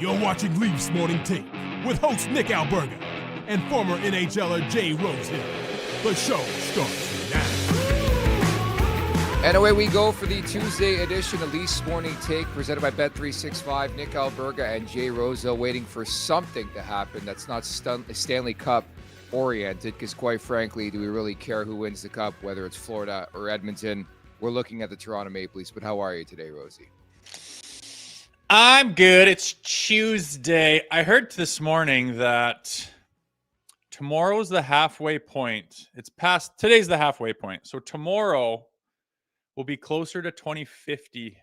You're watching Leafs Morning Take with host Nick Alberga and former NHLer Jay Rosehill. The show starts now. And away we go for the Tuesday edition of Leafs Morning Take, presented by Bet365. Nick Alberga and Jay Rosehill waiting for something to happen that's not Stanley Cup oriented, because quite frankly, do we really care who wins the Cup, whether it's Florida or Edmonton? We're looking at the Toronto Maple Leafs, but how are you today, Rosie? I'm good. It's Tuesday. I heard this morning that tomorrow's the halfway point. Today's the halfway point. So tomorrow will be closer to 2050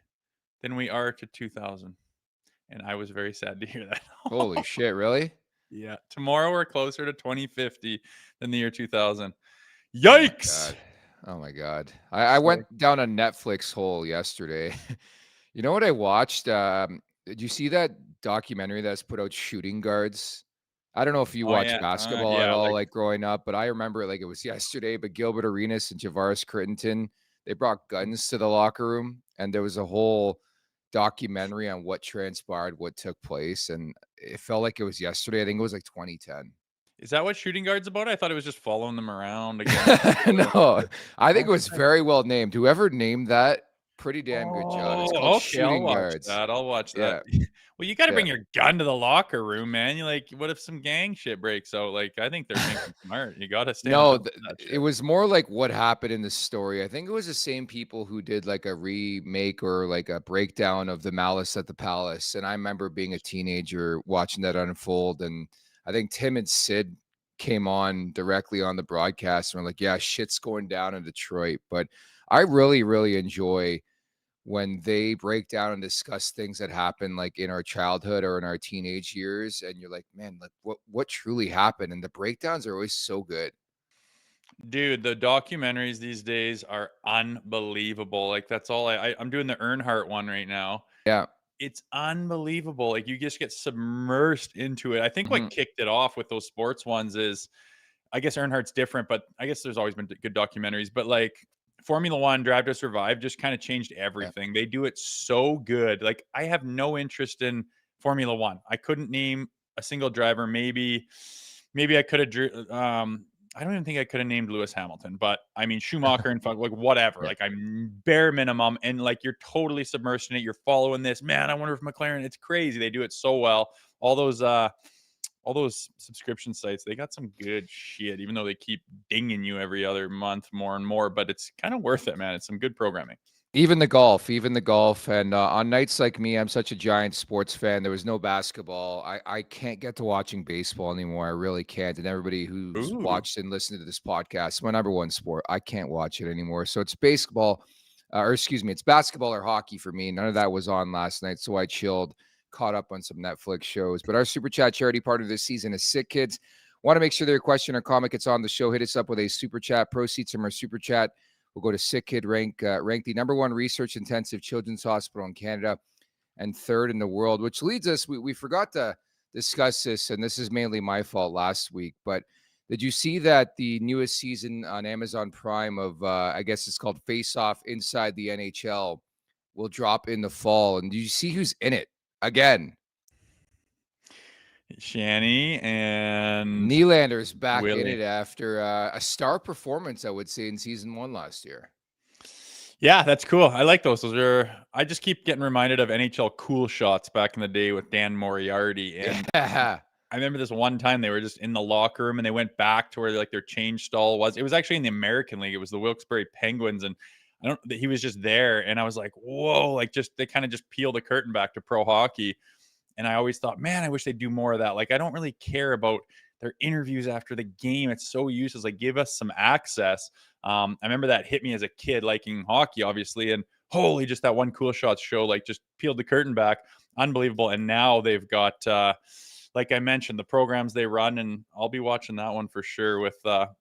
than we are to 2000. And I was very sad to hear that. Holy shit, really? Yeah. Tomorrow we're closer to 2050 than the year 2000. Yikes. Oh my God. I went down a Netflix hole yesterday. You know what I watched? Did you see that documentary that's put out, Shooting Guards? I don't know if you watched basketball at all, like growing up, but I remember it like it was yesterday. But Gilbert Arenas and Javaris Crittenton, they brought guns to the locker room, and there was a whole documentary on what transpired, what took place, and it felt like it was yesterday. I think it was like 2010. Is that what Shooting Guard's about? I thought it was just following them around again. No, I think it was very well named. Whoever named that, pretty damn good job. It's called Shooting Guards. I'll watch that. Yeah. Well, you got to bring your gun to the locker room, man. You like, what if some gang shit breaks out? Like, I think they're thinking smart. You got to stay. No, it was more like what happened in the story. I think it was the same people who did like a remake or like a breakdown of The Malice at the Palace. And I remember being a teenager watching that unfold. And I think Tim and Sid came on directly on the broadcast and were like, yeah, shit's going down in Detroit. But I really, really enjoy when they break down and discuss things that happen like in our childhood or in our teenage years. And you're like, man, like what truly happened? And the breakdowns are always so good. Dude, the documentaries these days are unbelievable. Like, that's all I'm doing the Earnhardt one right now. Yeah. It's unbelievable. Like, you just get submersed into it. I think what kicked it off with those sports ones is, I guess Earnhardt's different, but I guess there's always been good documentaries. But like Formula One, Drive to Survive just kind of changed everything. Yeah. They do it so good. Like, I have no interest in Formula One. I couldn't name a single driver. Maybe I could have. I don't even think I could have named Lewis Hamilton, but I mean Schumacher and like whatever. Like, I'm bare minimum, and like you're totally submersed in it. You're following this, man. I wonder if McLaren. It's crazy. They do it so well. All those subscription sites, they got some good shit, even though they keep dinging you every other month more and more, but it's kind of worth it, man. It's some good programming. Even the golf. And on nights like me, I'm such a giant sports fan. There was no basketball. I can't get to watching baseball anymore. I really can't. And everybody who's watched and listened to this podcast, my number one sport, I can't watch it anymore. So it's basketball, it's basketball or hockey for me. None of that was on last night. So I chilled, caught up on some Netflix shows. But our Super Chat charity partner this season is Sick Kids. Want to make sure that your question or comment gets on the show. Hit us up with a Super Chat. Proceeds from our Super Chat will go to Sick Kid, ranked the number one research-intensive children's hospital in Canada and third in the world, which leads us, we forgot to discuss this, and this is mainly my fault last week, but did you see that the newest season on Amazon Prime of, I guess it's called Face Off Inside the NHL, will drop in the fall? And do you see who's in it again? Shanny and Nylander's back in it after a star performance, I would say, in season 1 last year. Yeah, that's cool. I like those. I just keep getting reminded of NHL Cool Shots back in the day with Dan Moriarty. And I remember this one time they were just in the locker room and they went back to where like their change stall was. It was actually in the American League. It was the Wilkes-Barre Penguins, and he was just there. And I was like, whoa, like they kind of just peeled the curtain back to pro hockey. And I always thought, man, I wish they'd do more of that. Like, I don't really care about their interviews after the game. It's so useless. Like, give us some access. I remember that hit me as a kid, liking hockey, obviously. And holy, just that one Cool Shots show, like, just peeled the curtain back. Unbelievable. And now they've got, like I mentioned, the programs they run. And I'll be watching that one for sure with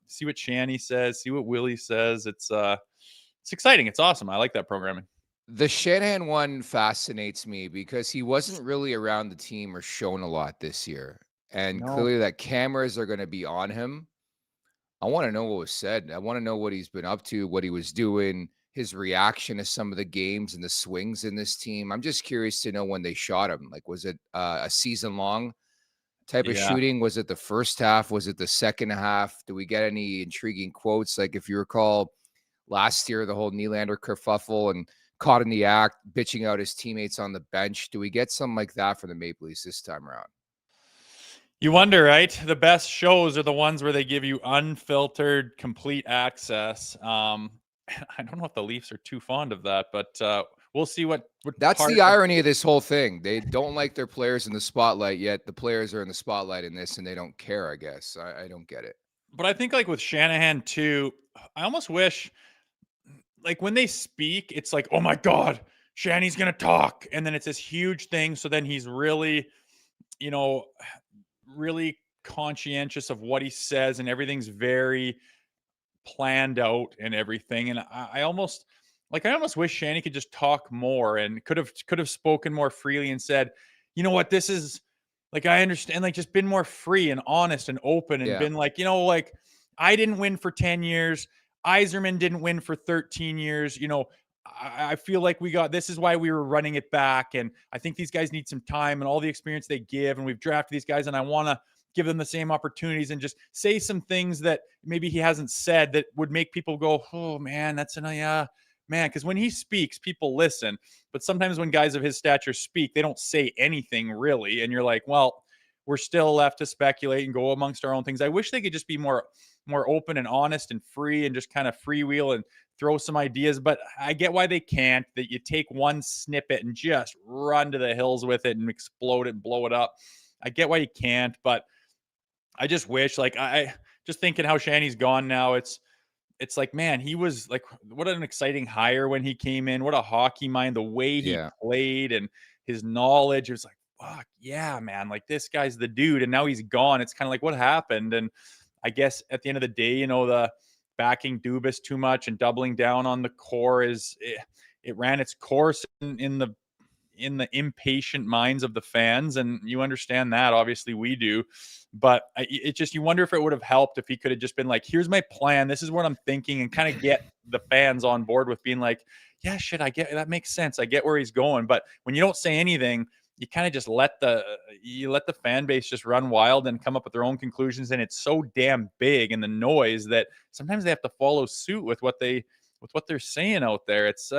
see what Shanny says, see what Willie says. It's exciting. It's awesome. I like that programming. The Shanahan one fascinates me because he wasn't really around the team or shown a lot this year. And clearly that cameras are going to be on him. I want to know what was said. I want to know what he's been up to, what he was doing. his reaction to some of the games and the swings in this team. I'm just curious to know when they shot him. Like, was it a season long type of Yeah. shooting? Was it the first half? Was it the second half? Do we get any intriguing quotes? Like, if you recall last year, the whole Nylander kerfuffle and caught in the act, bitching out his teammates on the bench. Do we get something like that from the Maple Leafs this time around? You wonder, right? The best shows are the ones where they give you unfiltered, complete access. I don't know if the Leafs are too fond of that, but we'll see what That's the irony of this whole thing. They don't like their players in the spotlight, yet the players are in the spotlight in this, and they don't care, I guess. I don't get it. But I think, like, with Shanahan too, I almost wish, like, when they speak, it's like, oh my God, Shanny's gonna talk. And then it's this huge thing. So then he's really, you know, really conscientious of what he says, and everything's very planned out and everything. And I almost wish Shanny could just talk more and could have spoken more freely and said, you know what, this is, like, I understand, like, just been more free and honest and open and Yeah. been like, you know, like, I didn't win for 10 years. Iserman didn't win for 13 years. You know, I feel like this is why we were running it back. And I think these guys need some time and all the experience they give. And we've drafted these guys, and I want to give them the same opportunities, and just say some things that maybe he hasn't said that would make people go, oh man, yeah, man. Because when he speaks, people listen. But sometimes when guys of his stature speak, they don't say anything really. And you're like, well, we're still left to speculate and go amongst our own things. I wish they could just be more open and honest and free, and just kind of freewheel and throw some ideas. But I get why they can't. That you take one snippet and just run to the hills with it and explode it and blow it up. I get why you can't, but I just wish, like, I just thinking how Shanny's gone now. It's like, man, he was like, what an exciting hire when he came in. What a hockey mind, the way he played and his knowledge. It was like, fuck yeah, man. Like, this guy's the dude. And now he's gone. It's kind of like, what happened? And I guess at the end of the day, you know, the backing Dubas too much and doubling down on the core it ran its course in the impatient minds of the fans. And you understand that. Obviously we do. But it just, you wonder if it would have helped if he could have just been like, here's my plan, this is what I'm thinking, and kind of get the fans on board with being like, yeah, shit, I get, that makes sense, I get where he's going. But when you don't say anything, you kind of just let the fan base just run wild and come up with their own conclusions. And it's so damn big, and the noise, that sometimes they have to follow suit with what they're saying out there. It's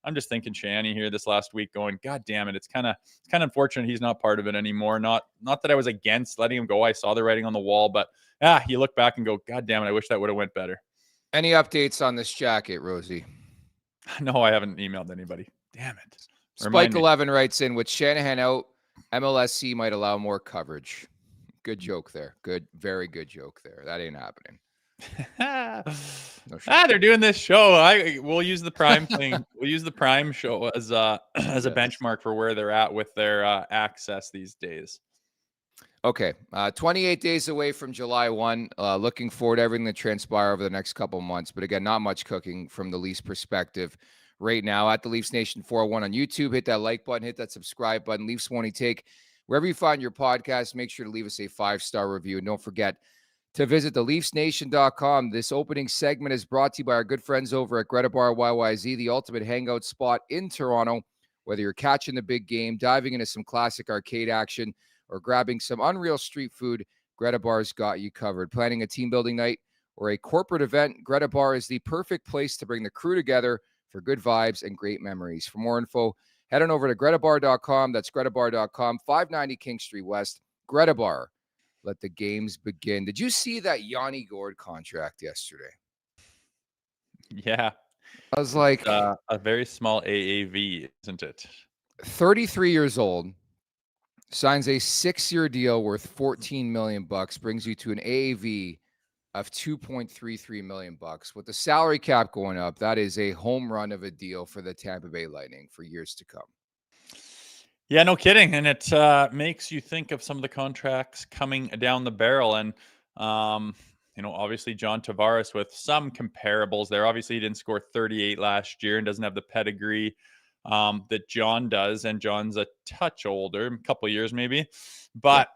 I'm just thinking Shanny here this last week going, God damn it. It's kind of unfortunate he's not part of it anymore. Not that I was against letting him go. I saw the writing on the wall, but you look back and go, God damn it, I wish that would have went better. Any updates on this jacket, Rosie? No, I haven't emailed anybody. Damn it. Spike 11 writes in, with Shanahan out, MLSC might allow more coverage. Good joke there. Good, very good joke there. That ain't happening. No, they're doing this show. We'll use the Prime thing. We'll use the Prime show as a benchmark for where they're at with their access these days. Okay, 28 days away from July 1. Looking forward to everything that transpire over the next couple of months. But again, not much cooking from the Leafs perspective right now. At the Leafs Nation 401 on YouTube, hit that like button, hit that subscribe button. Leafs Morning Take, wherever you find your podcast, make sure to leave us a 5-star review. And don't forget to visit theleafsnation.com. This opening segment is brought to you by our good friends over at Greta Bar YYZ, the ultimate hangout spot in Toronto. Whether you're catching the big game, diving into some classic arcade action, or grabbing some unreal street food, Greta Bar's got you covered. Planning a team building night or a corporate event, Greta Bar is the perfect place to bring the crew together for good vibes and great memories. For more info, head on over to gretabar.com. That's gretabar.com, 590 King Street West. Greta Bar. Let the games begin. Did you see that Yanni Gourde contract yesterday? Yeah. I was like, a very small AAV, isn't it? 33 years old, signs a 6-year deal worth $14 million, brings you to an AAV of $2.33 million. With the salary cap going up, that is a home run of a deal for the Tampa Bay Lightning for years to come. Yeah, no kidding. And it makes you think of some of the contracts coming down the barrel. And, obviously John Tavares with some comparables there. Obviously he didn't score 38 last year and doesn't have the pedigree that John does. And John's a touch older, a couple of years maybe. But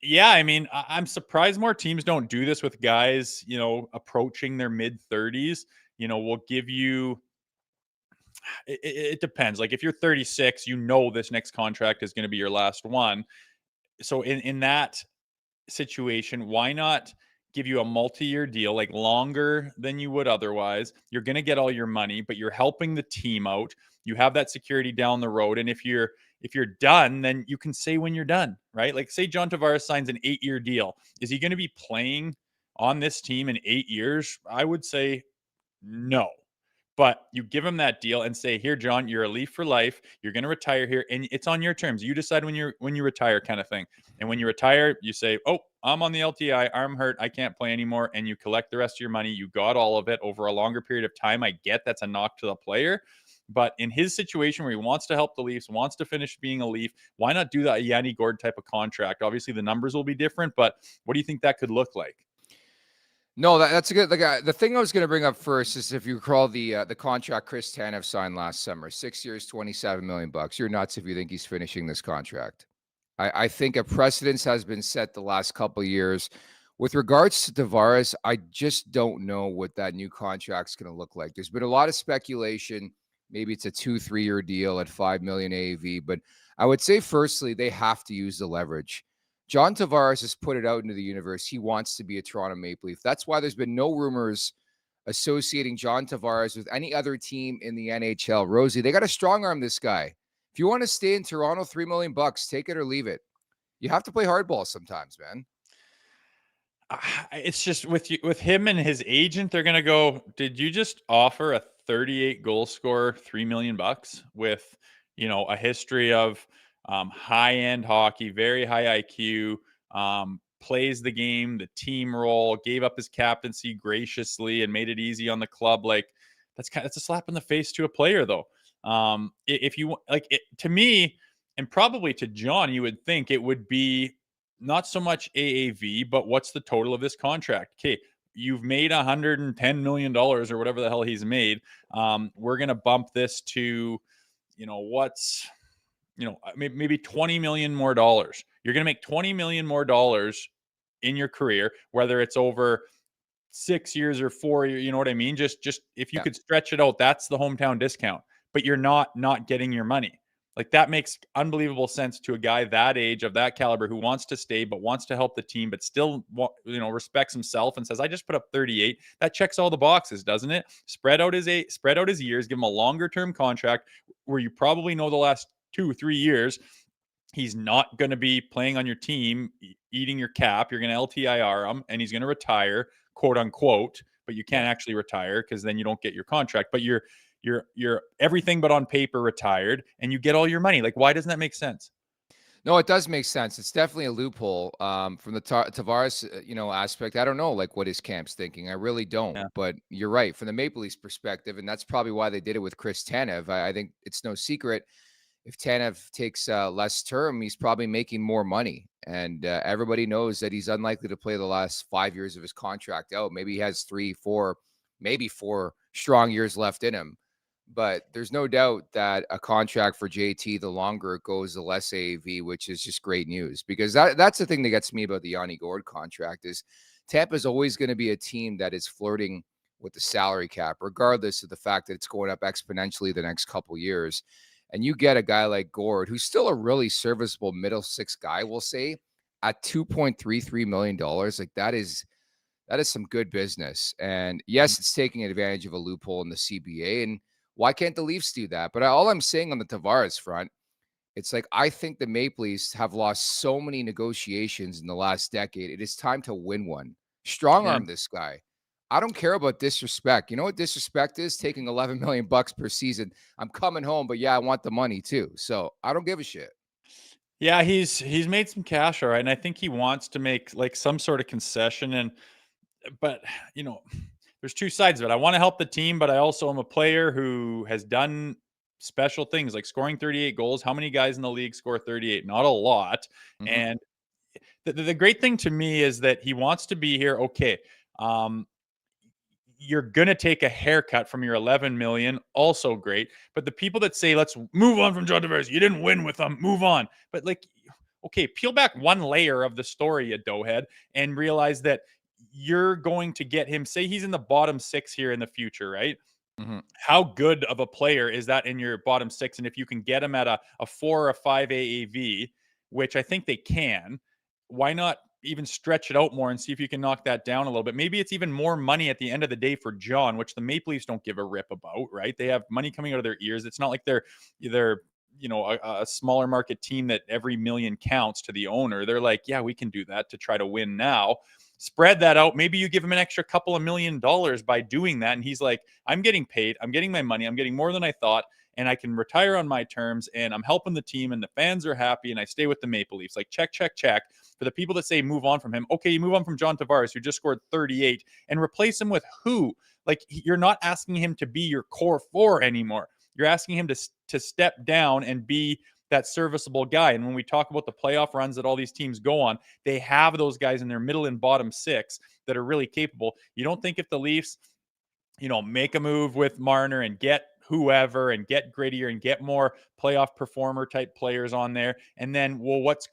yeah, I mean, I'm surprised more teams don't do this with guys, approaching their mid-30s. We'll give you it depends. Like if you're 36, you know this next contract is going to be your last one. So in that situation, why not give you a multi-year deal, like longer than you would otherwise? You're going to get all your money, but you're helping the team out. You have that security down the road, and if you're done, then you can say when you're done, right? Like say John Tavares signs an 8-year deal. Is he going to be playing on this team in 8 years? I would say no. But you give him that deal and say, "Here, John, you're a Leaf for life. You're going to retire here, and it's on your terms. You decide when you retire, kind of thing." And when you retire, you say, "Oh, I'm on the LTI. Arm hurt. I can't play anymore." And you collect the rest of your money. You got all of it over a longer period of time. I get that's a knock to the player, but in his situation where he wants to help the Leafs, wants to finish being a Leaf, why not do that Yanni Gourde type of contract? Obviously, the numbers will be different, but what do you think that could look like? No, that's a good. Like the thing I was going to bring up first is if you recall the contract Chris Tanev signed last summer, 6 years, $27 million. You're nuts if you think he's finishing this contract. I think a precedence has been set the last couple of years. With regards to Tavares, I just don't know what that new contract's going to look like. There's been a lot of speculation. Maybe it's a 2-3 year deal at $5 million AAV, but I would say firstly they have to use the leverage. John Tavares has put it out into the universe. He wants to be a Toronto Maple Leaf. That's why there's been no rumors associating John Tavares with any other team in the NHL. Rosie, they got to strong arm this guy. If you want to stay in Toronto, $3 million, take it or leave it. You have to play hardball sometimes, man. It's just with him and his agent, they're gonna go, "Did you just offer a 38 goal scorer $3 million with a history of high end hockey, very high IQ, plays the game, the team role, gave up his captaincy graciously and made it easy on the club?" Like that's a slap in the face to a player, though. If you like it, to me, and probably to John, you would think it would be not so much AAV, but what's the total of this contract? Okay, you've made $110 million or whatever the hell he's made. We're going to bump this to, what's, maybe $20 million more dollars. You're going to make $20 million more dollars in your career, whether it's over 6 years or 4 years, you know what I mean? Just if you could stretch it out, that's the hometown discount, but you're not getting your money. Like that makes unbelievable sense to a guy that age, of that caliber, who wants to stay, but wants to help the team, but still, respects himself and says, "I just put up 38." That checks all the boxes, doesn't it? Spread out his years, give him a longer term contract where you probably know the last 2-3 years he's not going to be playing on your team, eating your cap. You're going to LTIR him, and he's going to retire, quote unquote. But you can't actually retire because then you don't get your contract. But you're everything but on paper retired, and you get all your money. Like, why doesn't that make sense? No, it does make sense. It's definitely a loophole from the Tavares, aspect. I don't know, like what his camp's thinking. I really don't. Yeah. But you're right from the Maple Leafs perspective, and that's probably why they did it with Chris Tanev. I think it's no secret. If Tanev takes less term, he's probably making more money. And everybody knows that he's unlikely to play the last 5 years of his contract out. Maybe he has 3, 4, maybe 4 strong years left in him. But there's no doubt that a contract for JT, the longer it goes, the less AAV, which is just great news. Because that's the thing that gets me about the Yanni Gourde contract is Tampa's always going to be a team that is flirting with the salary cap, regardless of the fact that it's going up exponentially the next couple years. And you get a guy like Gourde, who's still a really serviceable middle six guy, we'll say, at $2.33 million. Like that is some good business. And yes, it's taking advantage of a loophole in the CBA. And why can't the Leafs do that? But all I'm saying on the Tavares front, it's like I think the Maple Leafs have lost so many negotiations in the last decade. It is time to win one. Strong arm this guy. I don't care about disrespect. You know what disrespect is? Taking $11 million per season. I'm coming home, but yeah, I want the money too. So I don't give a shit. Yeah, he's made some cash, all right, and I think he wants to make like some sort of concession. But there's two sides of it. I want to help the team, but I also am a player who has done special things like scoring 38 goals. How many guys in the league score 38? Not a lot. Mhm. And the great thing to me is that he wants to be here. Okay. You're going to take a haircut from your 11 million. Also great. But the people that say, "Let's move on from John Tavares. You didn't win with him. Move on." But okay, peel back one layer of the story, you doughhead, and realize that you're going to get him. Say he's in the bottom 6 here in the future, right? How good of a player is that in your bottom six? And if you can get him at a 4 or a 5 AAV, which I think they can, why not even stretch it out more and see if you can knock that down a little bit? Maybe it's even more money at the end of the day for John, which the Maple Leafs don't give a rip about, right? They have money coming out of their ears. It's not like they're a smaller market team that every million counts to the owner. They're like, yeah, we can do that to try to win now. Spread that out. Maybe you give him an extra couple of $1 million by doing that. And he's like, I'm getting paid. I'm getting my money. I'm getting more than I thought. And I can retire on my terms. And I'm helping the team. And the fans are happy. And I stay with the Maple Leafs. Like, check, check, check. For the people that say move on from him. Okay, you move on from John Tavares, who just scored 38, and replace him with who? Like, you're not asking him to be your core four anymore. You're asking him to step down and be that serviceable guy. And when we talk about the playoff runs that all these teams go on, they have those guys in their middle and bottom six that are really capable. You don't think if the Leafs, make a move with Marner and get whoever and get grittier and get more playoff performer type players on there, and then, well, what's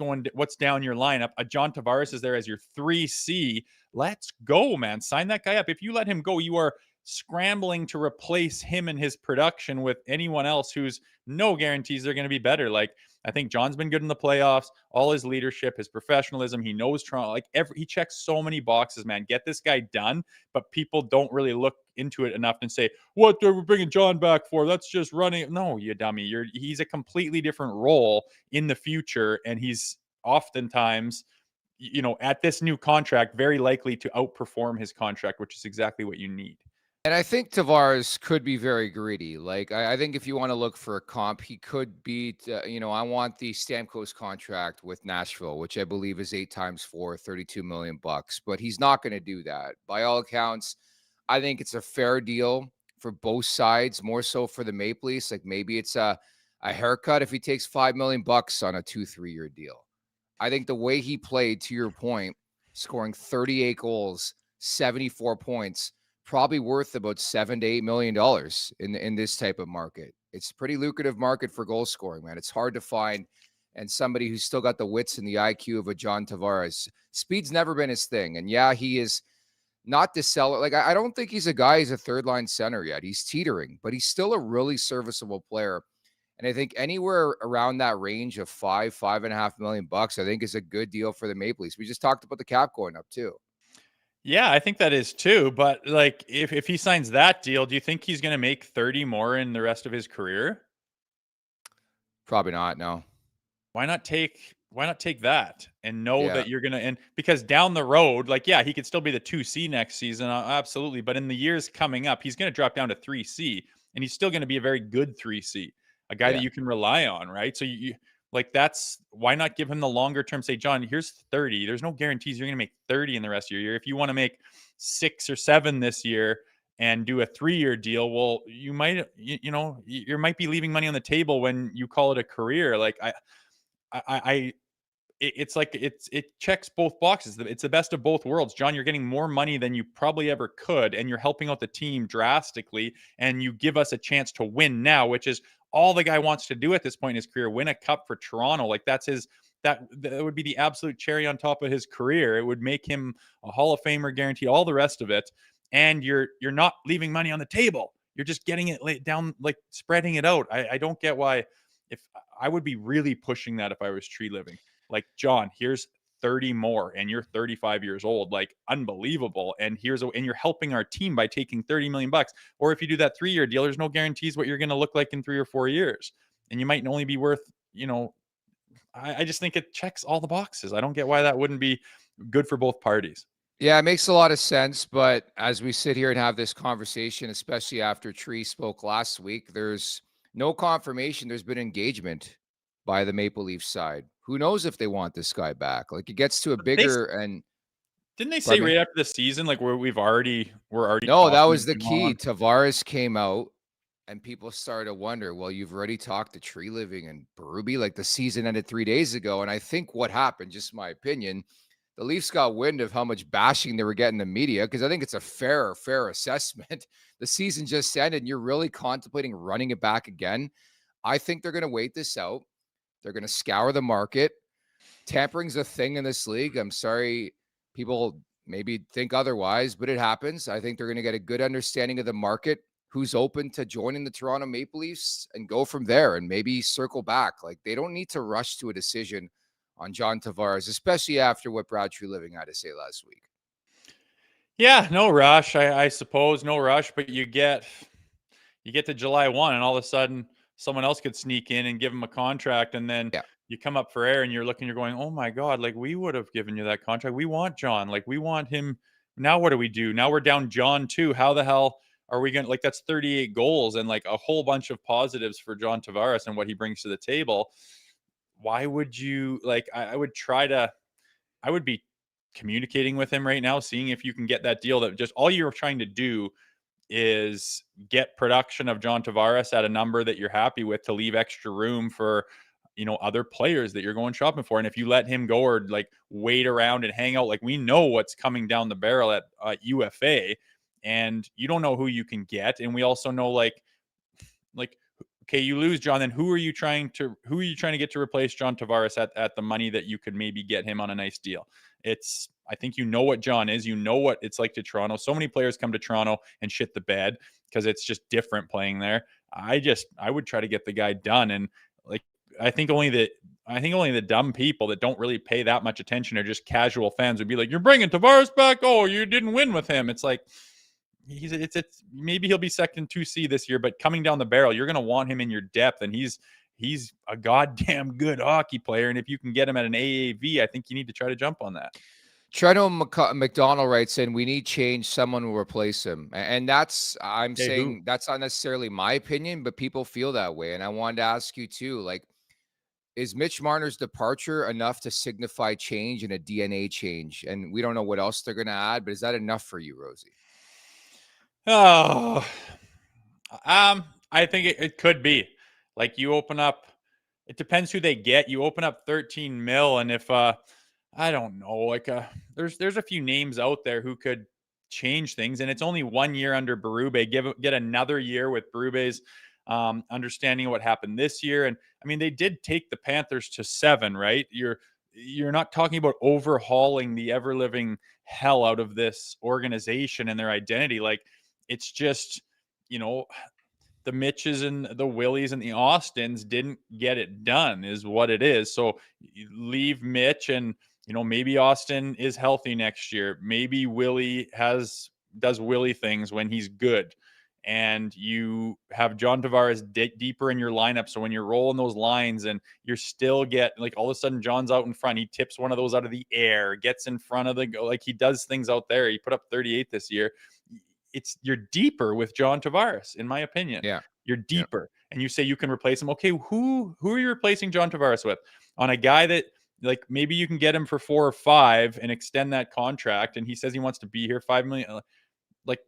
down your lineup? A John Tavares is there as your 3C. Let's go, man. Sign that guy up. If you let him go, you are scrambling to replace him and his production with anyone else who's no guarantees they're going to be better. Like, I think John's been good in the playoffs, all his leadership, his professionalism. He knows Toronto. Like, he checks so many boxes, man. Get this guy done. But people don't really look into it enough and say, what are we bringing John back for? That's just running. No, you dummy. He's a completely different role in the future. And he's oftentimes, at this new contract, very likely to outperform his contract, which is exactly what you need. And I think Tavares could be very greedy. Like, I think if you want to look for a comp, he could beat, I want the Stamkos contract with Nashville, which I believe is 8 times 4, $32 million. But he's not going to do that. By all accounts, I think it's a fair deal for both sides, more so for the Maple Leafs. Like, maybe it's a haircut if he takes $5 million on a 2-3 year deal. I think the way he played, to your point, scoring 38 goals, 74 points, probably worth about $7 to $8 million in this type of market. It's a pretty lucrative market for goal scoring, man. It's hard to find, and somebody who's still got the wits and the IQ of a John Tavares. Speed's never been his thing, and yeah, he is not the seller. Like, I don't think he's a guy who's a third line center yet. He's teetering, but he's still a really serviceable player. And I think anywhere around that range of $5.5 million, I think is a good deal for the Maple Leafs. We just talked about the cap going up too. Yeah, I think that is too. But like, if he signs that deal, do you think he's going to make 30 more in the rest of his career? Probably not. No. Why not take that and know that you're going to, and because down the road, like, yeah, he could still be the 2C next season. Absolutely. But in the years coming up, he's going to drop down to 3C, and he's still going to be a very good 3C, a guy that you can rely on. Right. So why not give him the longer term? Say, John, here's 30. There's no guarantees you're going to make 30 in the rest of your year. If you want to make 6 or 7 this year and do a 3-year deal, well, you might, you might be leaving money on the table when you call it a career. Like, it checks both boxes. It's the best of both worlds. John, you're getting more money than you probably ever could, and you're helping out the team drastically, and you give us a chance to win now, which is all the guy wants to do at this point in his career, win a cup for Toronto. Like, that would be the absolute cherry on top of his career. It would make him a Hall of Famer, guaranteed, all the rest of it. And you're not leaving money on the table. You're just getting it laid down, like spreading it out. I don't get why. If I would be really pushing that if I was Tree Living, like, John, here's 30 more and you're 35 years old, like, unbelievable. And and you're helping our team by taking $30 million. Or if you do that 3-year deal, there's no guarantees what you're going to look like in 3 or 4 years. And you might only be worth, I just think it checks all the boxes. I don't get why that wouldn't be good for both parties. Yeah, it makes a lot of sense. But as we sit here and have this conversation, especially after Tree spoke last week, there's no confirmation there's been engagement by the Maple Leaf side. Who knows if they want this guy back? Like, it gets to a bigger and didn't they say right after the season, like, we're already no, that was the key. Tavares came out and people started to wonder, well, you've already talked to Tree Living and Berube, like the season ended 3 days ago. And I think what happened, just my opinion, the Leafs got wind of how much bashing they were getting in the media, because I think it's a fair assessment. The season just ended and you're really contemplating running it back again. I think they're going to wait this out. They're going to scour the market. Tampering's a thing in this league. I'm sorry, people maybe think otherwise, but it happens. I think they're going to get a good understanding of the market, who's open to joining the Toronto Maple Leafs and go from there and maybe circle back. Like, they don't need to rush to a decision on John Tavares, especially after what Brad Treliving had to say last week. Yeah, no rush. I suppose no rush, but you get to July 1 and all of a sudden someone else could sneak in and give him a contract, and then you come up for air and you're going, oh my God, like, we would have given you that contract. We want John. Like, we want him. Now what do we do? Now we're down John too. How the hell are we going to, like, that's 38 goals and like a whole bunch of positives for John Tavares and what he brings to the table. Why would you, like, I would be communicating with him right now, seeing if you can get that deal that just all you're trying to do is get production of John Tavares at a number that you're happy with to leave extra room for, other players that you're going shopping for. And if you let him go or like wait around and hang out, like, we know what's coming down the barrel at UFA, and you don't know who you can get. And we also know like, okay, you lose John, then who are you trying to get to replace John Tavares at the money that you could maybe get him on a nice deal? I think you know what John is. You know what it's like to Toronto. So many players come to Toronto and shit the bed because it's just different playing there. I would try to get the guy done. And like, I think only the dumb people that don't really pay that much attention or just casual fans would be like, you're bringing Tavares back? Oh, you didn't win with him. It's like, it's maybe he'll be second 2C this year, but coming down the barrel, you're going to want him in your depth, and he's a goddamn good hockey player. And if you can get him at an AAV, I think you need to try to jump on that. Treno McDonald writes in, we need change. Someone will replace him. And that's, I'm saying that's not necessarily my opinion, but people feel that way. And I wanted to ask you too, like, is Mitch Marner's departure enough to signify change and a DNA change? And we don't know what else they're going to add, but is that enough for you, Rosie? Oh, I think it could be. Like, you open up, it depends who they get. You open up 13 mil, and if I don't know, like there's a few names out there who could change things, and it's only 1 year under Berube. Get another year with Berube's understanding of what happened this year. And I mean, they did take the Panthers to 7, right? You're not talking about overhauling the ever living hell out of this organization and their identity. Like, it's just, the Mitches and the Willies and the Austins didn't get it done is what it is. So you leave Mitch, and, maybe Austin is healthy next year. Maybe Willie does Willie things when he's good. And you have John Tavares deeper in your lineup. So when you're rolling those lines and you're still like, all of a sudden John's out in front, he tips one of those out of the air, gets in front of like, he does things out there. He put up 38 this year. You're deeper with John Tavares, in my opinion. Yeah. You're deeper. Yeah. And you say you can replace him. Okay, who are you replacing John Tavares with? On a guy that, like, maybe you can get him for 4 or 5 and extend that contract, and he says he wants to be here $5 million. Like,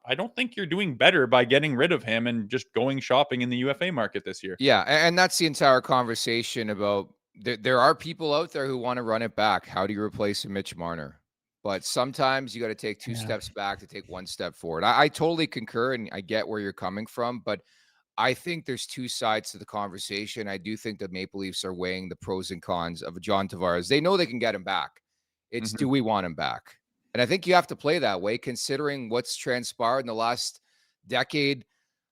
I don't think you're doing better by getting rid of him and just going shopping in the UFA market this year. Yeah, and that's the entire conversation about there are people out there who want to run it back. How do you replace a Mitch Marner? But sometimes you got to take 2 steps back to take 1 step forward. I totally concur, and I get where you're coming from, but I think there's 2 sides to the conversation. I do think the Maple Leafs are weighing the pros and cons of John Tavares. They know they can get him back. It's do we want him back? And I think you have to play that way, considering what's transpired in the last decade,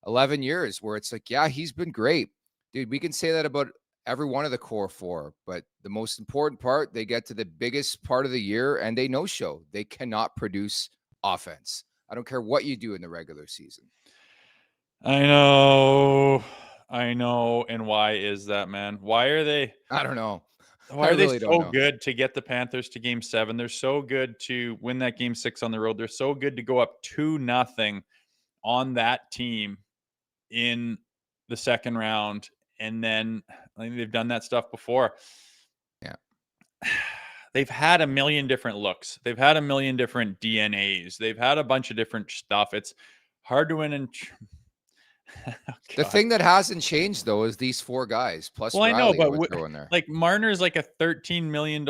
11 years, where it's like, yeah, he's been great. Dude, we can say that about every one of the core 4, but the most important part, they get to the biggest part of the year and they no-show. They cannot produce offense. I don't care what you do in the regular season. I know. And why is that, man? Why are they? I don't know. Why are they so good to get the Panthers to game 7? They're so good to win that game 6 on the road. They're so good to go up 2-0 on that team in the second round. And then I think they've done that stuff before. Yeah. They've had a million different looks. They've had a million different DNAs. They've had a bunch of different stuff. It's hard to win. The thing that hasn't changed, though, is these 4 guys. Plus, well, Riley, I know, but throw in there. Like, Marner's like a $13 million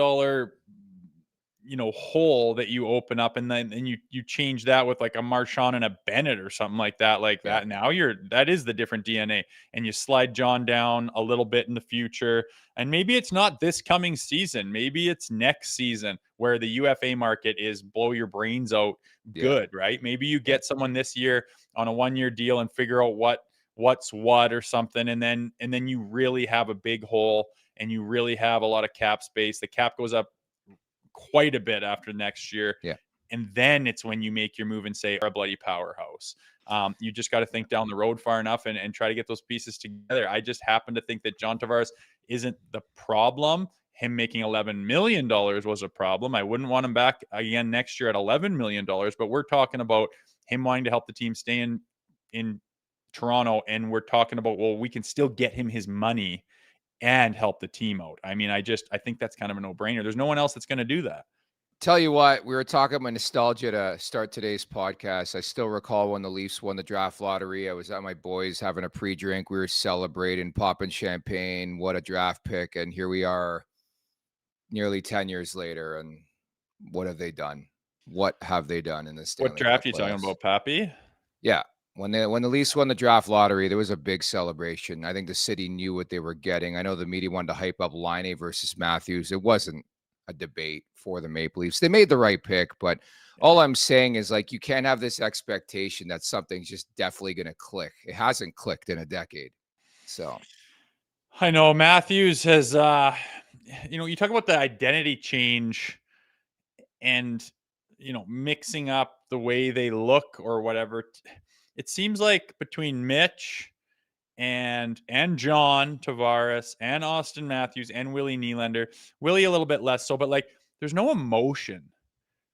hole that you open up, and then you change that with like a Marchand and a Bennett or something like that. That now that is the different DNA, and you slide John down a little bit in the future, and maybe it's not this coming season, maybe it's next season where the UFA market is blow your brains out good, right? Maybe you get someone this year on a 1-year deal and figure out what's what or something, and then you really have a big hole, and you really have a lot of cap space. The cap goes up quite a bit after next year. Yeah. And then it's when you make your move and say, are a bloody powerhouse. You just got to think down the road far enough and try to get those pieces together. I just happen to think that John Tavares isn't the problem. Him making $11 million was a problem. I wouldn't want him back again next year at $11 million, but we're talking about him wanting to help the team stay in Toronto. And we're talking about, well, we can still get him his money and help the team out. I mean, I think that's kind of a no-brainer. There's no one else that's going to do that. Tell you what, we were talking about nostalgia to start today's podcast. I still recall when the Leafs won the draft lottery. I was at my boys having a pre-drink. We were celebrating, popping champagne. What a draft pick. And here we are nearly 10 years later. And what have they done? What have they done in this? What draft are you talking about, Pappy? Yeah. When the Leafs won the draft lottery, there was a big celebration. I think the city knew what they were getting. I know the media wanted to hype up Laine versus Matthews. It wasn't a debate for the Maple Leafs. They made the right pick, but all I'm saying is, like, you can't have this expectation that something's just definitely going to click. It hasn't clicked in a decade. So I know Matthews has, you talk about the identity change and, mixing up the way they look or whatever. It seems like between Mitch and John Tavares and Austin Matthews and Willie Nylander, Willie a little bit less so, but like there's no emotion.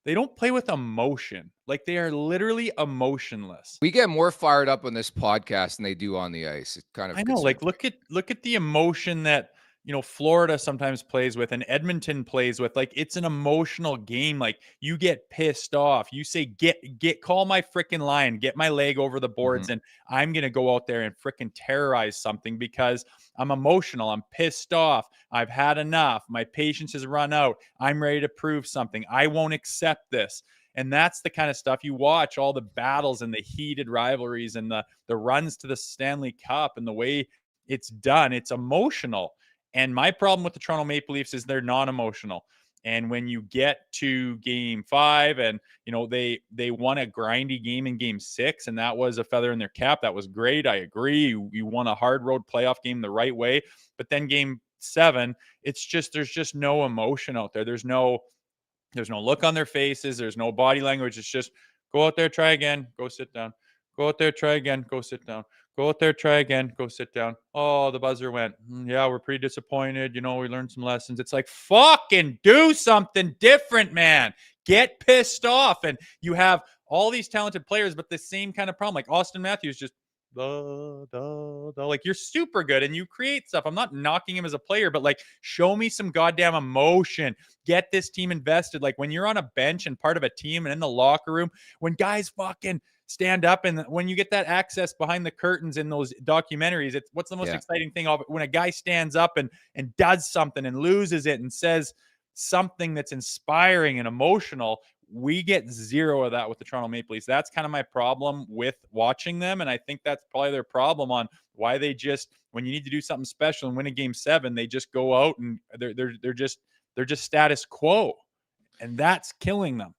They don't play with emotion. Like they are literally emotionless. we get more fired up on this podcast than they do on the ice. It kind of, I know, like look at the emotion that Florida sometimes plays with and Edmonton plays with. Like it's an emotional game. Like you get pissed off. You say, call my freaking line, get my leg over the boards, and I'm gonna go out there and freaking terrorize something because I'm emotional. I'm pissed off. I've had enough. My patience has run out. I'm ready to prove something. I won't accept this. And that's the kind of stuff you watch, all the battles and the heated rivalries and the runs to the Stanley Cup and the way it's done. It's emotional. And my problem with the Toronto Maple Leafs is they're non-emotional. And when you get to game 5 and, they won a grindy game in game 6, and that was a feather in their cap. That was great. I agree. You won a hard road playoff game the right way. But then game 7, there's just no emotion out there. There's no look on their faces. There's no body language. It's just go out there, try again, go sit down. Go out there, try again, go sit down. Go out there, try again, go sit down. Oh, the buzzer went. Yeah, we're pretty disappointed. We learned some lessons. It's like, fucking do something different, man. Get pissed off. And you have all these talented players, but the same kind of problem. Like Austin Matthews just, like you're super good and you create stuff. I'm not knocking him as a player, but like show me some goddamn emotion. Get this team invested. Like when you're on a bench and part of a team and in the locker room, when guys fucking stand up and when you get that access behind the curtains in those documentaries, it's what's the most exciting thing of it when a guy stands up and does something and loses it and says something that's inspiring and emotional. We get zero of that with the Toronto Maple Leafs. That's kind of my problem with watching them. And I think that's probably their problem on why they just, when you need to do something special and win a game 7, they just go out and they're just status quo. And that's killing them.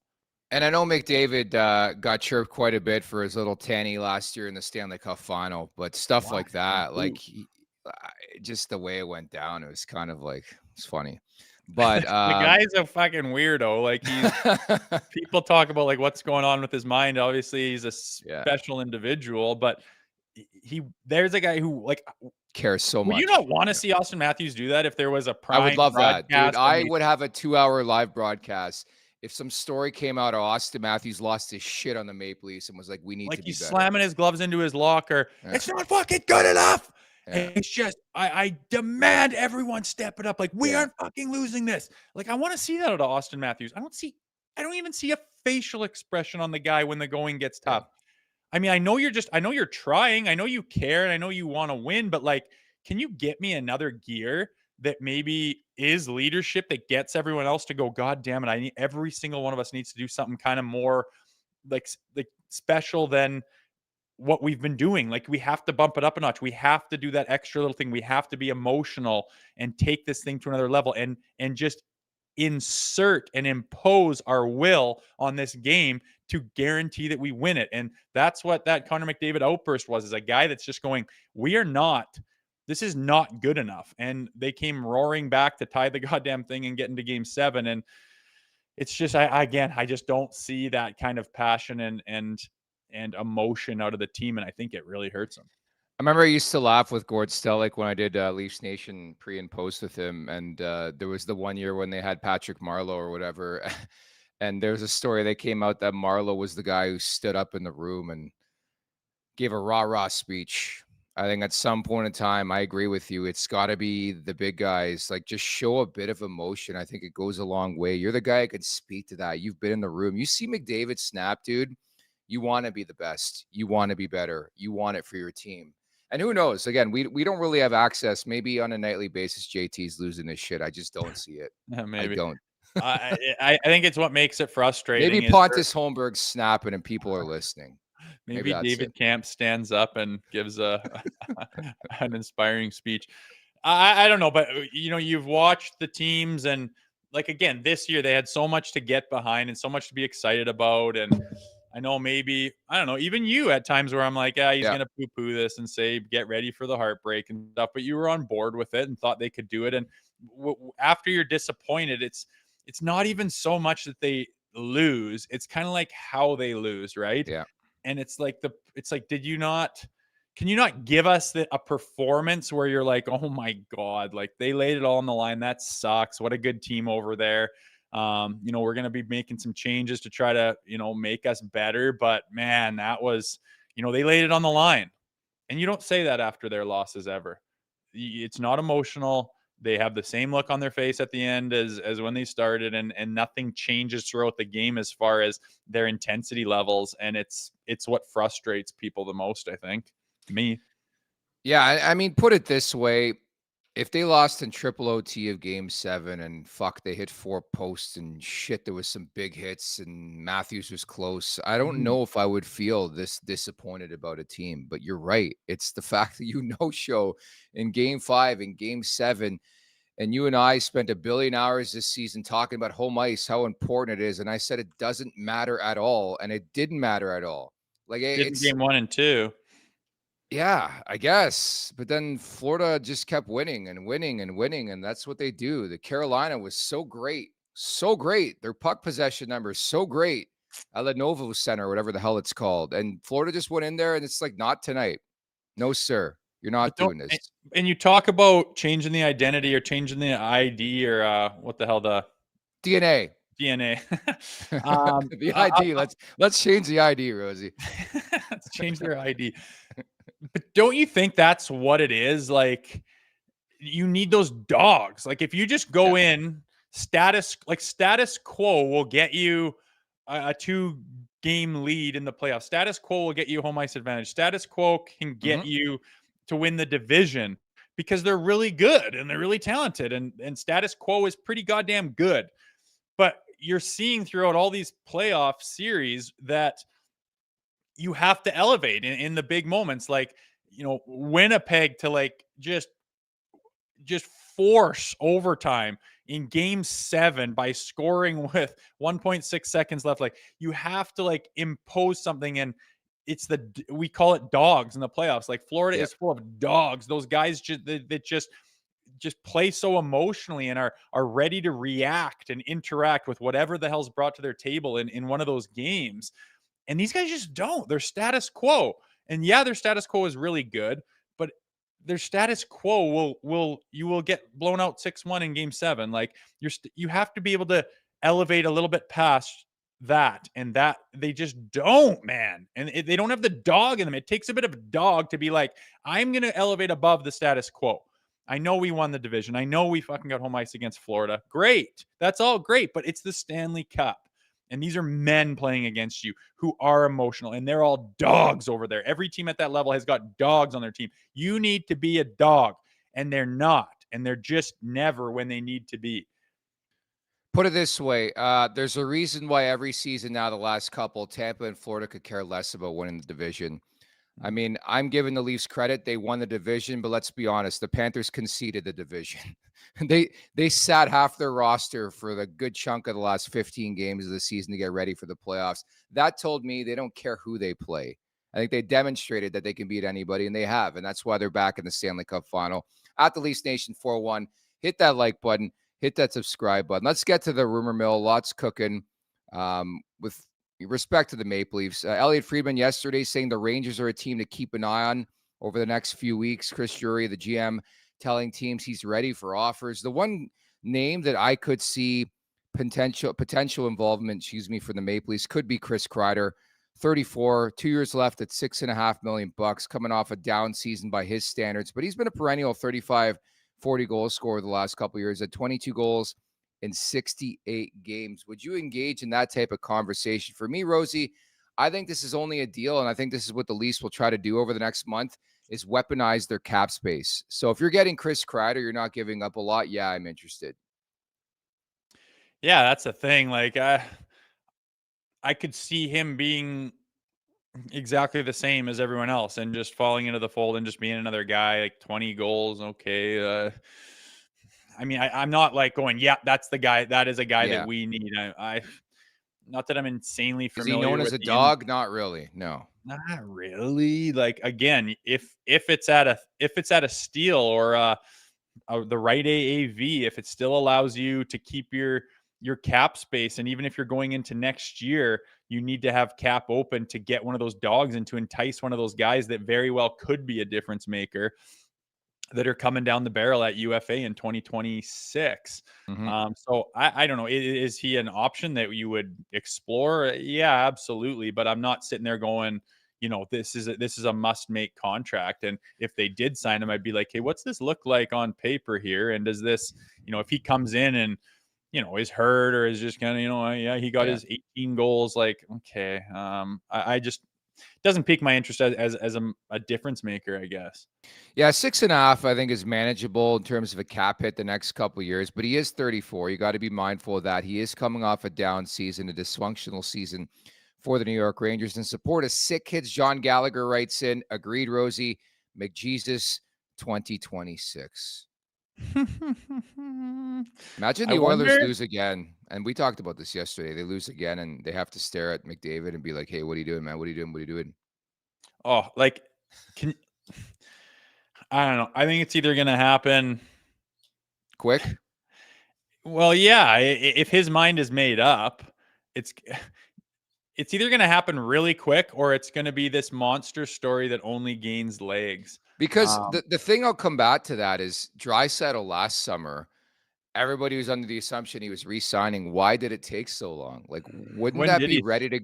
And I know McDavid got chirped quite a bit for his little tanny last year in the Stanley Cup final, but stuff like that, like just the way it went down, it was kind of like, it's funny. But the guy's a fucking weirdo. Like people talk about like what's going on with his mind. Obviously, he's a special individual, but there's a guy who like cares so much. Would you not want to see Austin Matthews do that if there was a prime? I would love that, dude. I would have a 2-hour live broadcast if some story came out of Austin Matthews lost his shit on the Maple Leafs and was like, we need to be better. He's slamming his gloves into his locker. Yeah. It's not fucking good enough. Yeah. It's just, I demand everyone step it up. Like, we aren't fucking losing this. Like, I want to see that out of Austin Matthews. I don't even see a facial expression on the guy when the going gets tough. I mean, I know you're trying. I know you care and I know you want to win, but like, can you get me another gear that maybe is leadership that gets everyone else to go, God damn it, every single one of us needs to do something kind of more like special than what we've been doing. Like, we have to bump it up a notch. We have to do that extra little thing. We have to be emotional and take this thing to another level and just insert and impose our will on this game to guarantee that we win it. And that's what that Connor McDavid outburst was, is a guy that's just going, this is not good enough. And they came roaring back to tie the goddamn thing and get into game 7. And it's just, I just don't see that kind of passion and emotion out of the team. And I think it really hurts them. I remember I used to laugh with Gord Stellick when I did Leafs Nation pre and post with him. And there was the one year when they had Patrick Marleau or whatever. And there's a story that came out that Marleau was the guy who stood up in the room and gave a rah-rah speech. I think at some point in time, I agree with you. It's got to be the big guys. Like, just show a bit of emotion. I think it goes a long way. You're the guy who can speak to that. You've been in the room. You see McDavid snap, dude. You want to be the best. You want to be better. You want it for your team. And who knows? Again, we don't really have access. Maybe on a nightly basis, JT's losing his shit. I just don't see it. Maybe. I don't. I think it's what makes it frustrating. Maybe Pontus Holmberg's snapping and people are listening. Maybe David Camp stands up and gives an inspiring speech. I don't know, but you've watched the teams, and like, again, this year they had so much to get behind and so much to be excited about. And I know maybe, I don't know, even you at times where I'm like, he's going to poo-poo this and say, get ready for the heartbreak and stuff. But you were on board with it and thought they could do it. And after you're disappointed, it's not even so much that they lose. It's kind of like how they lose, right? Yeah. And it's like, can you not give us a performance where you're like, oh my God, like, they laid it all on the line. That sucks. What a good team over there. We're going to be making some changes to try to, make us better. But man, that was, they laid it on the line. And you don't say that after their losses ever. It's not emotional. They have the same look on their face at the end as when they started, and nothing changes throughout the game as far as their intensity levels. And it's what frustrates people the most, I think. Me. Yeah, I mean, put it this way. If they lost in triple OT of game 7 and they hit 4 posts and shit, there was some big hits and Matthews was close, I don't know if I would feel this disappointed about a team. But you're right. It's the fact that show in game 5 and game 7, and you and I spent 1 billion hours this season talking about home ice, how important it is. And I said it doesn't matter at all, and it didn't matter at all. Like, it's game 1 and 2. Yeah, I guess. But then Florida just kept winning and winning and winning, and that's what they do. The Carolina was so great. So great. Their puck possession numbers so great at Lenovo Center, whatever the hell it's called. And Florida just went in there, and it's like, not tonight. No, sir. You're not doing this. And you talk about changing the identity or changing the ID or what the hell, the DNA. The ID. Let's change the ID, Rosie. Let's change their ID. But don't you think that's what it is? Like, you need those dogs. Like, if you just go in status quo will get you a 2-game lead in the playoffs. Status quo will get you home ice advantage. Status quo can get you to win the division because they're really good and they're really talented. And status quo is pretty goddamn good. But you're seeing throughout all these playoff series that you have to elevate in the big moments, like, Winnipeg to like just force overtime in game 7 by scoring with 1.6 seconds left. Like, you have to like impose something, and we call it dogs in the playoffs. Like, Florida is full of dogs. Those guys that just play so emotionally and are ready to react and interact with whatever the hell's brought to their table in one of those games. And these guys just don't. They're status quo. And yeah, their status quo is really good, but their status quo will get blown out 6-1 in game 7. Like, you have to be able to elevate a little bit past that, and that they just don't, man. And they don't have the dog in them. It takes a bit of a dog to be like, I'm going to elevate above the status quo. I know we won the division. I know we fucking got home ice against Florida. Great. That's all great, but it's the Stanley Cup. And these are men playing against you who are emotional, and they're all dogs over there. Every team at that level has got dogs on their team. You need to be a dog, and they're not. and they're just never when they need to be. Put it this way, there's a reason why every season now, the last couple, Tampa and Florida could care less about winning the division. I mean, I'm giving the Leafs credit. They won the division, but let's be honest, the Panthers conceded the division. They sat half their roster for the good chunk of the last 15 games of the season to get ready for the playoffs. That told me they don't care who they play. I think they demonstrated that they can beat anybody, and they have, and that's why they're back in the Stanley Cup final. At the Leafs Nation 4-1, hit that like button, hit that subscribe button. Let's get to the rumor mill. Lots cooking with respect to the Maple Leafs. Elliot Friedman yesterday saying the Rangers are a team to keep an eye on over the next few weeks. Chris Drury, the GM, telling teams he's ready for offers. The one name that I could see potential involvement, for the Maple Leafs could be Chris Kreider, 34, 2 years left at $6.5 million, coming off a down season by his standards, but he's been a perennial 35, 40 goal scorer the last couple of years at 22 goals in 68 games. Would you engage in that type of conversation? For me, Rosie, I think this is only a deal, and I think this is what the Leafs will try to do over the next month, is weaponize their cap space. So if you're getting Chris Kreider, you're not giving up a lot. Yeah, I'm interested. Yeah, that's the thing. Like, I could see him being exactly the same as everyone else and just falling into the fold and just being another guy, like 20 goals. Okay. I mean, I'm not like going, yeah, that's the guy. That is a guy that we need. I not that I'm insanely familiar. Is he known as a dog? Not really. No, not really. Like, again, if it's at a steal or the right AAV, if it still allows you to keep your cap space, and even if you're going into next year, you need to have cap open to get one of those dogs and to entice one of those guys that very well could be a difference maker that are coming down the barrel at UFA in 2026. Mm-hmm. So I don't know. Is he an option that you would explore? Yeah, absolutely. But I'm not sitting there going, this is a must make contract. And if they did sign him, I'd be like, hey, what's this look like on paper here? And does this, if he comes in and, is hurt or is just kind of, he got his 18 goals. Like, okay. I just, doesn't pique my interest as a difference maker, I guess. Yeah, 6.5, I think, is manageable in terms of a cap hit the next couple of years, but he is 34. You got to be mindful of that. He is coming off a down season, a dysfunctional season for the New York Rangers. In support of Sick Kids, John Gallagher writes in, agreed, Rosie, McJesus 2026. Imagine the Oilers lose again. And we talked about this yesterday. They lose again and they have to stare at McDavid and be like, hey, what are you doing, man? What are you doing? What are you doing? Oh, like, I don't know. I think it's either going to happen quick. Well, yeah. If his mind is made up, it's either going to happen really quick or it's going to be this monster story that only gains legs. Because the thing I'll come back to that is Draisaitl last summer, everybody was under the assumption he was re-signing. Why did it take so long? Like, wouldn't that be ready to?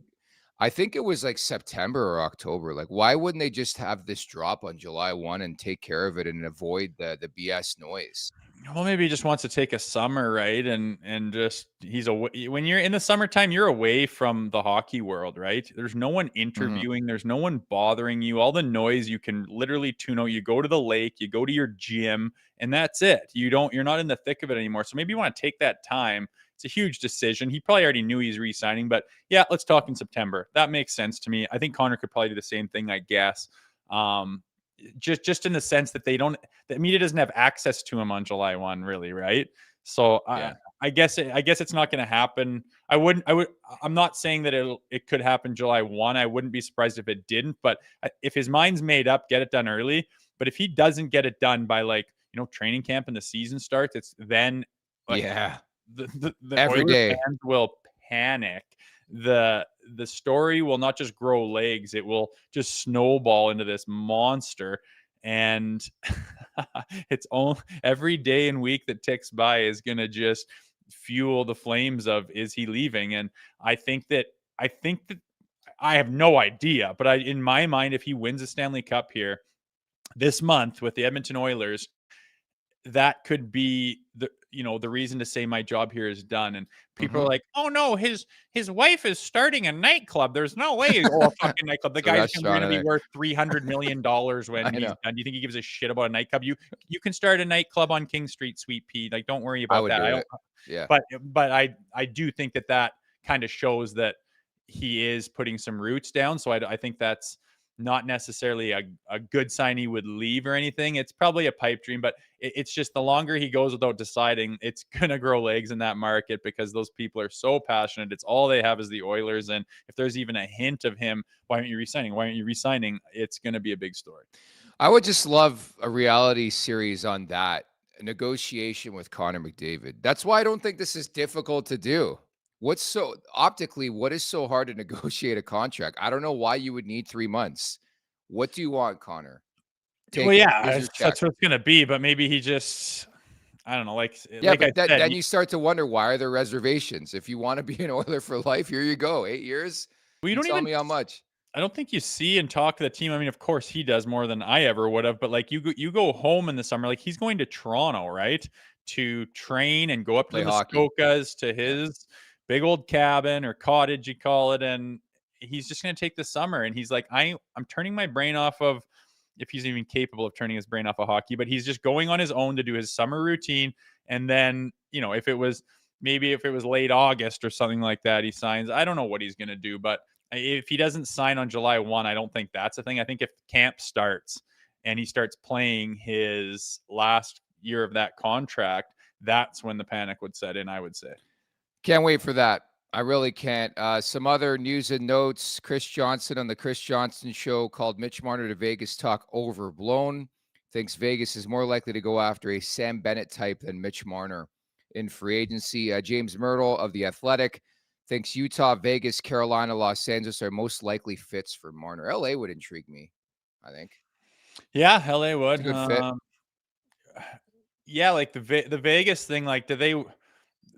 I think it was like September or October. Like, why wouldn't they just have this drop on July 1 and take care of it and avoid the BS noise? Well, maybe he just wants to take a summer, right? And just he's away. When you're in the summertime, you're away from the hockey world, right? There's no one interviewing. Mm-hmm. There's no one bothering you. All the noise you can literally tune out. You go to the lake, you go to your gym, and that's it. You're not in the thick of it anymore. So maybe you want to take that time. It's a huge decision. He probably already knew he's re-signing, but yeah, let's talk in September. That makes sense to me. I think Connor could probably do the same thing, I guess. Just in the sense that the media doesn't have access to him on July 1, really, right? So yeah. I guess it's not going to happen. I'm not saying that it could happen July 1. I wouldn't be surprised if it didn't, but if his mind's made up, get it done early. But if he doesn't get it done by training camp and the season starts, it's then the every Oilers day fans will panic. The story will not just grow legs, it will just snowball into this monster. And it's all every day and week that ticks by is going to just fuel the flames of, is he leaving? And I think that I have no idea, but in my mind, if he wins a Stanley Cup here this month with the Edmonton Oilers, that could be the reason to say my job here is done. And people are like, oh no, his wife is starting a nightclub. There's no way. Oh, a fucking nightclub. The guy's going to be worth $300 million when he's done. Do you think he gives a shit about a nightclub? You can start a nightclub on King Street, Sweet Pea. Like, don't worry about that. I would do it. Yeah. But I do think that kind of shows that he is putting some roots down. So I think that's not necessarily a good sign he would leave or anything. It's probably a pipe dream, but it's just the longer he goes without deciding, it's going to grow legs in that market because those people are so passionate. It's all they have is the Oilers. And if there's even a hint of him, why aren't you resigning? Why aren't you resigning? It's going to be a big story. I would just love a reality series on that, a negotiation with Connor McDavid. That's why I don't think this is difficult to do. What is so hard to negotiate a contract? I don't know why you would need 3 months. What do you want, Connor? Well, yeah, that's what it's going to be. But maybe he just, I don't know. Then you start to wonder, why are there reservations? If you want to be an Oiler for life, here you go. 8 years. Well, you don't tell me how much. I don't think you see and talk to the team. I mean, of course he does more than I ever would have. But like you go home in the summer, like he's going to Toronto, right, to train and go up to the Muskokas to his big old cabin or cottage, you call it, and he's just going to take the summer. And he's like, I'm turning my brain off of, if he's even capable of turning his brain off of hockey, but he's just going on his own to do his summer routine. And then, if it was late August or something like that, he signs. I don't know what he's going to do, but if he doesn't sign on July 1, I don't think that's a thing. I think if camp starts and he starts playing his last year of that contract, that's when the panic would set in, I would say. Can't wait for that. I really can't. Some other news and notes. Chris Johnson on the Chris Johnson Show called Mitch Marner to Vegas talk overblown. Thinks Vegas is more likely to go after a Sam Bennett type than Mitch Marner in free agency. James Myrtle of The Athletic thinks Utah, Vegas, Carolina, Los Angeles are most likely fits for Marner. LA would intrigue me, I think. Yeah, LA would. It's a good fit. Yeah, like the Vegas thing, like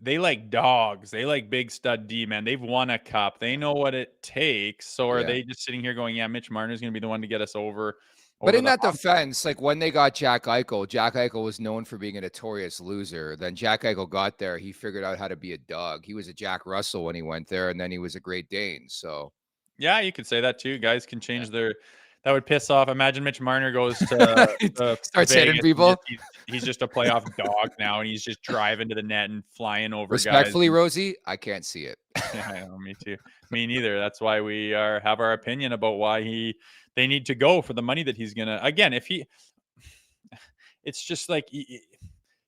they like dogs. They like big stud D, man. They've won a cup. They know what it takes. So are they just sitting here going, yeah, Mitch Marner's going to be the one to get us over? But in that defense, like when they got Jack Eichel was known for being a notorious loser. Then Jack Eichel got there. He figured out how to be a dog. He was a Jack Russell when he went there, and then he was a Great Dane. So, yeah, you could say that too. Guys can change their. That would piss off. Imagine Mitch Marner goes to starts hitting people. He's just a playoff dog now, and he's just driving to the net and flying over. Respectfully, guys. Rosie, I can't see it. Yeah, I know, me too. Me neither. That's why we have our opinion about why they need to go for the money that he's gonna. Again, it's just like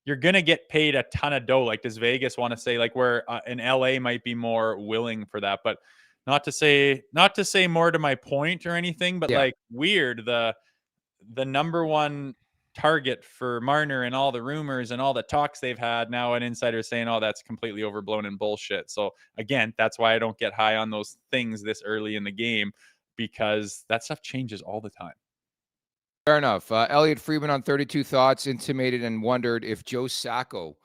you're gonna get paid a ton of dough. Like, does Vegas want to say like where in LA might be more willing for that, but. Not to say more to my point or anything, but like weird, the number one target for Marner and all the rumors and all the talks they've had, now an insider saying, oh, that's completely overblown and bullshit. So again, that's why I don't get high on those things this early in the game, because that stuff changes all the time. Fair enough. Elliot Friedman on 32 Thoughts intimated and wondered if Joe Sacco,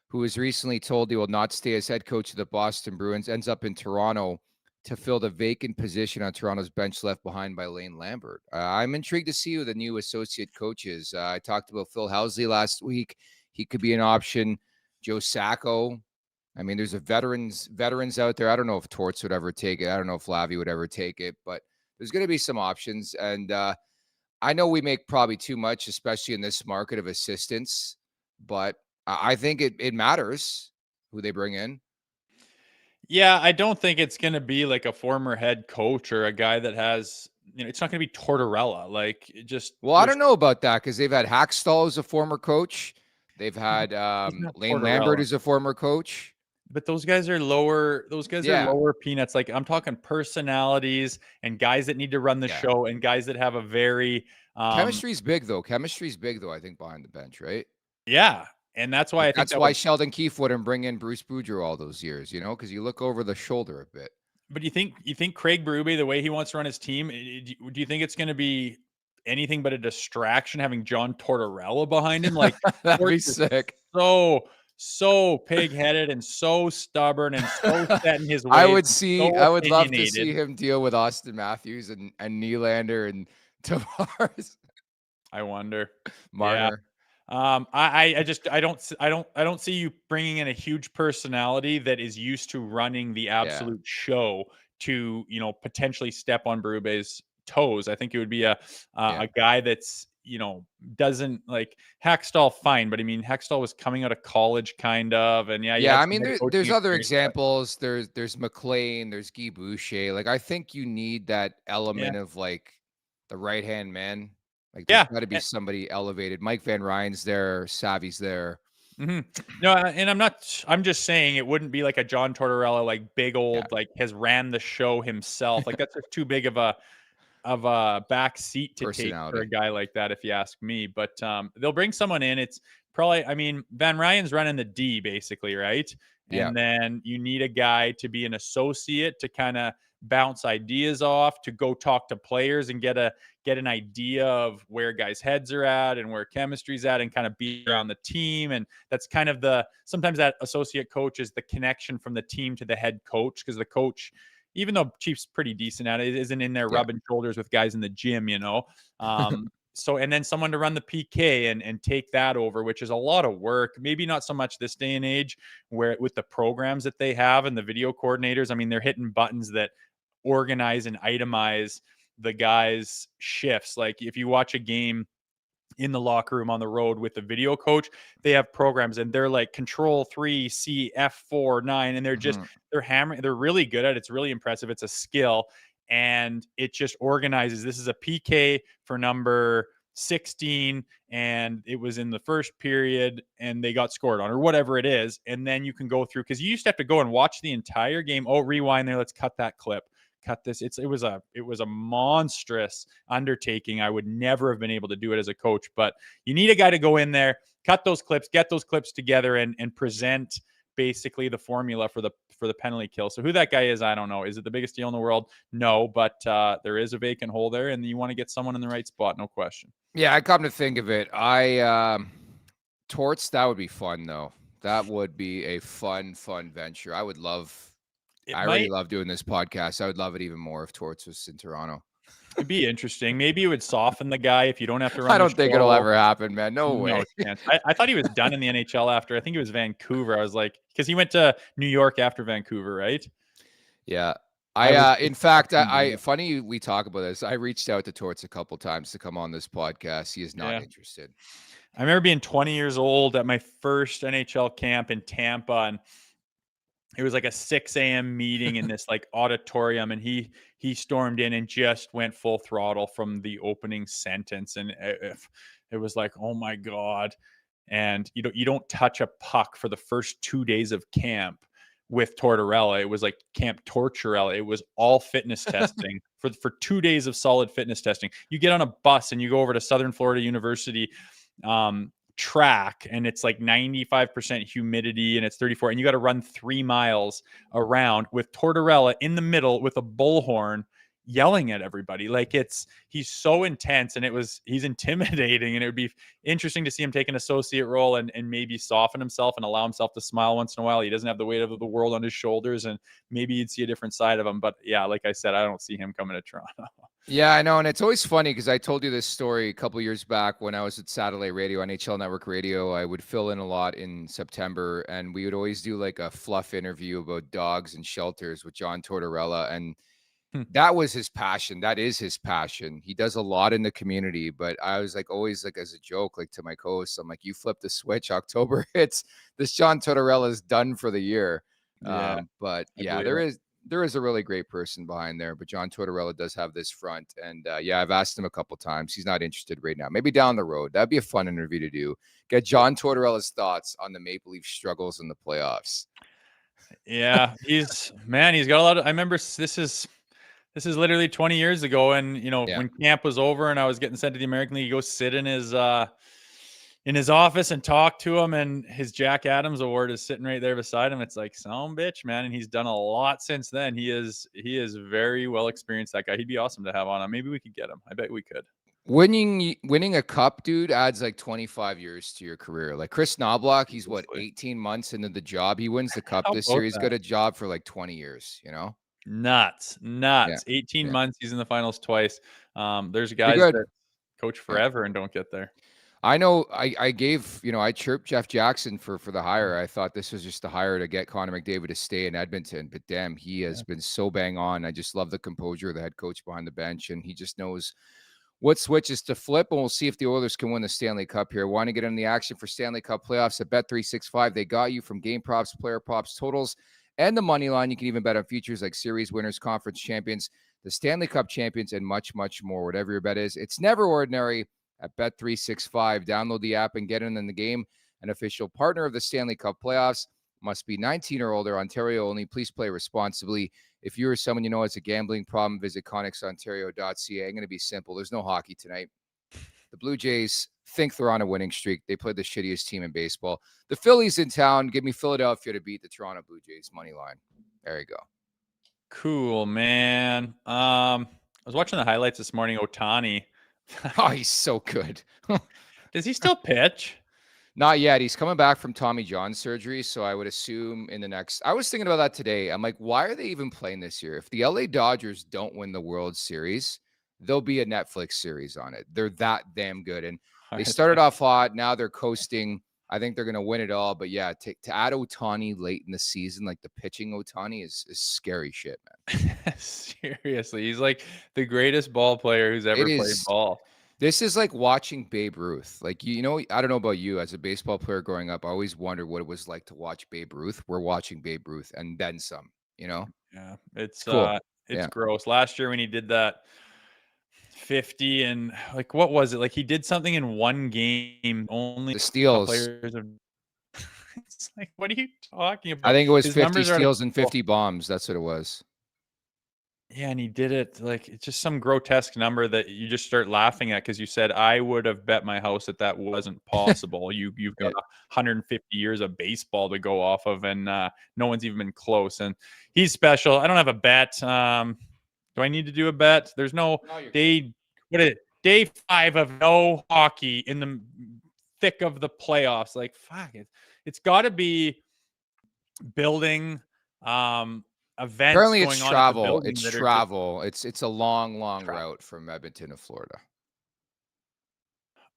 who was recently told he will not stay as head coach of the Boston Bruins, ends up in Toronto to fill the vacant position on Toronto's bench left behind by Lane Lambert. I'm intrigued to see who the new associate coach is. I talked about Phil Housley last week. He could be an option. Joe Sacco. I mean, there's veterans out there. I don't know if Torts would ever take it. I don't know if Lavi would ever take it, but there's going to be some options. And I know we make probably too much, especially in this market of assistants, but I think it matters who they bring in. Yeah, I don't think it's going to be like a former head coach or a guy that has, it's not going to be Tortorella. Like, I don't know about that, because they've had Hackstall as a former coach. They've had Lane Lambert as a former coach. But those guys are lower. Those guys are lower peanuts. Like, I'm talking personalities and guys that need to run the show and guys that have a very chemistry's big though. I think behind the bench, right? Yeah. And that's why that's why Sheldon Keefe wouldn't bring in Bruce Boudreau all those years, because you look over the shoulder a bit. But you think Craig Berube, the way he wants to run his team, do you think it's going to be anything but a distraction having John Tortorella behind him? Like, that'd be sick. So pig-headed and so stubborn and so set in his ways. I would love to see him deal with Austin Matthews and Nylander and Tavares. I wonder. Marner. I don't see you bringing in a huge personality that is used to running the absolute show to, potentially step on Berube's toes. I think it would be a guy that's, doesn't like Hextall. Fine, but I mean, Hextall was coming out of college, kind of, and he Yeah, had I some mean, head there's coaching other experience, but examples. There's McLean, there's Guy Boucher. Like, I think you need that yeah, element of like the right hand man. Like, there's yeah. got to be somebody elevated. Mike Van Ryn's there, Savvy's there. No, and I'm just saying it wouldn't be like a John Tortorella, like big Yeah, old, like has ran the show himself. Like that's just too big of a back seat to take for a personality. guy like that, if you ask me. But they'll bring someone in. It's probably, I mean, Van Ryan's running the D basically, right? Yeah, And then you need a guy to be an associate to kind of bounce ideas off, to go talk to players and get an idea of where guys' heads are at and where chemistry's at, and kind of be around the team. And that's kind of sometimes that associate coach is the connection from the team to the head coach, because the coach, even though Chief's pretty decent at it, isn't in there yeah. rubbing shoulders with guys in the gym, So, and then someone to run the PK and take that over, which is a lot of work. Maybe not so much this day and age, where with the programs that they have and the video coordinators, I mean, they're hitting buttons that organize and itemize the guys' shifts. Like if you watch a game in the locker room on the road with the video coach, they have programs and they're like control 3 C F4 9, and they're hammering, they're really good at it. It's really impressive. It's a skill, and it just organizes. This is a PK for number 16, and it was in the first period and they got scored on, or whatever it is. And then you can go through, because you used to have to go and watch the entire game. Oh, rewind there, let's cut that clip, cut this. It was a monstrous undertaking. I would never have been able to do it as a coach, but you need a guy to go in there, cut those clips, get those clips together, and present basically the formula for the penalty kill. So who that guy is, I don't know. Is it the biggest deal in the world? No, but there is a vacant hole there, and you want to get someone in the right spot, no question. Yeah, I come to think of it, Torts, that would be fun though. That would be a fun venture. I already love doing this podcast. I would love it even more if Torts was in Toronto. It'd be interesting. Maybe it would soften the guy if you don't have to run. I don't think it'll ever happen, man. No way. No chance. I thought he was done in the NHL after. I think it was Vancouver. I was like, because he went to New York after Vancouver, right? Yeah. I funny we talk about this. I reached out to Torts a couple times to come on this podcast. He is not interested. I remember being 20 years old at my first NHL camp in Tampa, and it was like a 6 a.m. meeting in this like auditorium, and he stormed in and just went full throttle from the opening sentence, and it was like, oh my God. And you don't touch a puck for the first 2 days of camp with Tortorella. It was like Camp Torturella. It was all fitness testing for 2 days of solid fitness testing. You get on a bus and you go over to Southern Florida University track, and it's like 95% humidity and it's 34, and you got to run 3 miles around with Tortorella in the middle with a bullhorn yelling at everybody. Like he's so intense, and he's intimidating, and it would be interesting to see him take an associate role and maybe soften himself and allow himself to smile once in a while. He doesn't have the weight of the world on his shoulders, and maybe you'd see a different side of him. But yeah, like I said, I don't see him coming to Toronto. Yeah, I know. And it's always funny because I told you this story a couple years back when I was at Satellite Radio, NHL Network Radio. I would fill in a lot in September, and we would always do like a fluff interview about dogs and shelters with John Tortorella. And that was his passion. That is his passion. He does a lot in the community, but I was like, always like as a joke, like to my co-hosts, I'm like, you flip the switch, October hits, this John Tortorella is done for the year. But yeah, there is a really great person behind there, but John Tortorella does have this front. And yeah, I've asked him a couple times. He's not interested right now. Maybe down the road. That'd be a fun interview to do. Get John Tortorella's thoughts on the Maple Leaf struggles in the playoffs. Yeah, he's got a lot of, I remember this is literally 20 years ago. And, when camp was over and I was getting sent to the American League, you go sit in his office and talk to him, and his Jack Adams award is sitting right there beside him. It's like, son bitch, man. And he's done a lot since then. He is very well experienced, that guy. He'd be awesome to have on. Maybe we could get him. I bet we could. Winning a cup, dude, adds like 25 years to your career. Like Chris Knobloch, he's 18 months into the job. He wins the cup this year. He's got a job for like 20 years, Nuts. Yeah. 18 months. He's in the finals twice. There's guys that coach forever and don't get there. I know I gave, I chirped Jeff Jackson for the hire. I thought this was just a hire to get Connor McDavid to stay in Edmonton, but damn, he has been so bang on. I just love the composure of the head coach behind the bench, and he just knows what switches to flip, and we'll see if the Oilers can win the Stanley Cup here. Want to get in the action for Stanley Cup playoffs at Bet365? They got you from game props, player props, totals, and the money line. You can even bet on features like series winners, conference champions, the Stanley Cup champions, and much, much more. Whatever your bet is, it's never ordinary at Bet365. Download the app and get in the game. An official partner of the Stanley Cup playoffs. Must be 19 or older, Ontario only. Please play responsibly. If you or someone you know has a gambling problem, visit connexontario.ca. I'm going to be simple. There's no hockey tonight. The Blue Jays think they're on a winning streak. They played the shittiest team in baseball. The Phillies in town. Give me Philadelphia to beat the Toronto Blue Jays money line. There you go. Cool, man. I was watching the highlights this morning. Ohtani. Oh, he's so good. Does he still pitch? Not yet. He's coming back from Tommy John surgery, so I would assume in the next. I was thinking about that today. I'm like, why are they even playing this year? If the LA Dodgers don't win the World Series, there'll be a Netflix series on it. They're that damn good, and they started off hot. Now they're coasting. I think they're going to win it all. But yeah, to add Ohtani late in the season, like the pitching Ohtani, is scary shit, man. Seriously, he's like the greatest ball player who's ever played ball. This is like watching Babe Ruth. Like, I don't know about you as a baseball player growing up. I always wondered what it was like to watch Babe Ruth. We're watching Babe Ruth and then some, Yeah, it's cool. It's gross. Last year when he did that 50 and like, what was it? Like he did something in one game only. The steals. Players are, it's like, what are you talking about? I think it was 50 steals and 50 bombs. That's what it was. Yeah, and he did it like it's just some grotesque number that you just start laughing at because you said I would have bet my house that wasn't possible. You've got 150 years of baseball to go off of, and no one's even been close. And he's special. I don't have a bet. Do I need to do a bet? There's no day. Day 5 of no hockey in the thick of the playoffs. Like fuck it. It's got to be building. Events apparently going it's on travel. It's travel. It's a long route from Edmonton to Florida.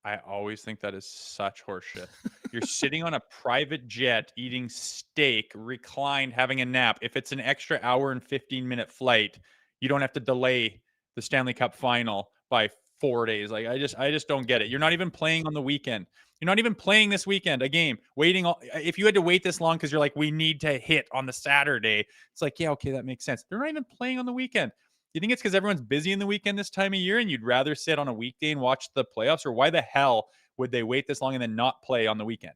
I always think that is such horseshit. You're sitting on a private jet eating steak, reclined, having a nap. If it's an extra hour and 15-minute flight, you don't have to delay the Stanley Cup final by 4 days. Like I just don't get it. You're not even playing on the weekend. You're not even playing this weekend a game. If you had to wait this long because you're like, we need to hit on the Saturday, it's like, yeah, okay, that makes sense. They're not even playing on the weekend. You think it's because everyone's busy in the weekend this time of year and you'd rather sit on a weekday and watch the playoffs? Or why the hell would they wait this long and then not play on the weekend?